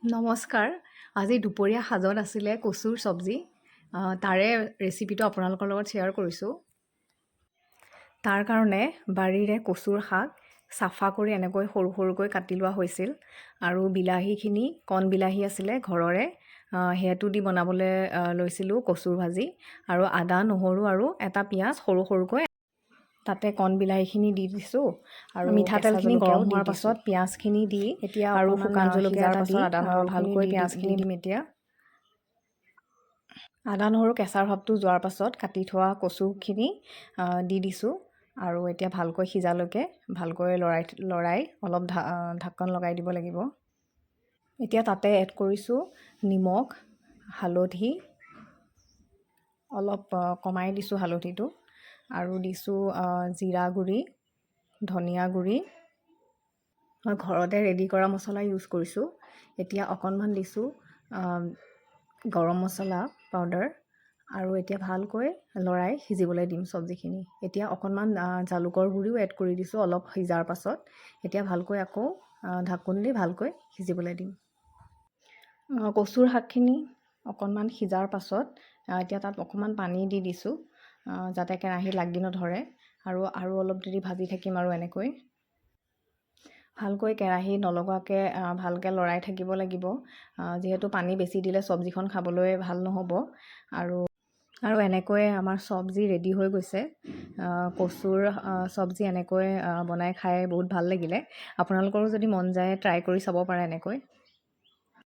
নমস্কাৰ। আজি দুপৰীয়া সাজত আছিলে কচুৰ চব্জি। তাৰে ৰেচিপিটো আপোনালোকৰ লগত শ্বেয়াৰ কৰিছোঁ। তাৰ কাৰণে বাৰীৰে কচুৰ শাক চাফা কৰি এনেকৈ সৰু সৰুকৈ কাটি লোৱা হৈছিল আৰু বিলাহীখিনি কণ বিলাহী আছিলে ঘৰৰে, সেইটো দি বনাবলৈ লৈছিলোঁ কচুৰ ভাজি। আৰু আদা নহৰু আৰু এটা পিঁয়াজ সৰু সৰুকৈ তাতে কণ বিলাহীখিনি দি দিছোঁ আৰু মিঠাতেলখিনি গৰম হোৱাৰ পাছত পিঁয়াজখিনি দি এতিয়া আৰু শুকান জলকীয়া এটা দি ভালকৈ পিঁয়াজখিনি দিম। এতিয়া আদা নহৰু কেঁচাৰ ভাৱটো যোৱাৰ পাছত কাটি থোৱা কচুখিনি দি দিছোঁ আৰু এতিয়া ভালকৈ সিজালৈকে ভালকৈ লৰাই অলপ ঢাকন লগাই দিব লাগিব। এতিয়া তাতে এড কৰিছোঁ নিমখ, হালধি অলপ কমাই দিছোঁ হালধিটো আৰু দিছোঁ জিৰা গুড়ি, ধনিয়া গুড়ি। মই ঘৰতে ৰেডি কৰা মছলা ইউজ কৰিছোঁ। এতিয়া অকণমান দিছোঁ গৰম মছলা পাউডাৰ আৰু এতিয়া ভালকৈ লৰাই সিজিবলৈ দিম চব্জিখিনি। এতিয়া অকণমান জালুকৰ গুড়িও এড কৰি দিছোঁ অলপ সিজাৰ পাছত। এতিয়া ভালকৈ আকৌ ঢাকোন দি ভালকৈ সিজিবলৈ দিম। কচুৰ শাকখিনি অকণমান সিজাৰ পাছত এতিয়া তাত অকণমান পানী দি দিছোঁ যাতে কেৰাহীত লাগি নধৰে আৰু অলপ দেৰি ভাজি থাকিম আৰু এনেকৈ ভালকৈ কেৰাহী নলগোৱাকৈ ভালকৈ লৰাই থাকিব লাগিব, যিহেতু পানী বেছি দিলে চব্জিখন খাবলৈ ভাল নহ'ব। আৰু এনেকৈ আমাৰ চব্জি ৰেডি হৈ গৈছে। কচুৰ চব্জি এনেকৈ বনাই খাই বহুত ভাল লাগিলে। আপোনালোকৰো যদি মন যায় ট্ৰাই কৰি চাব পাৰে এনেকৈ।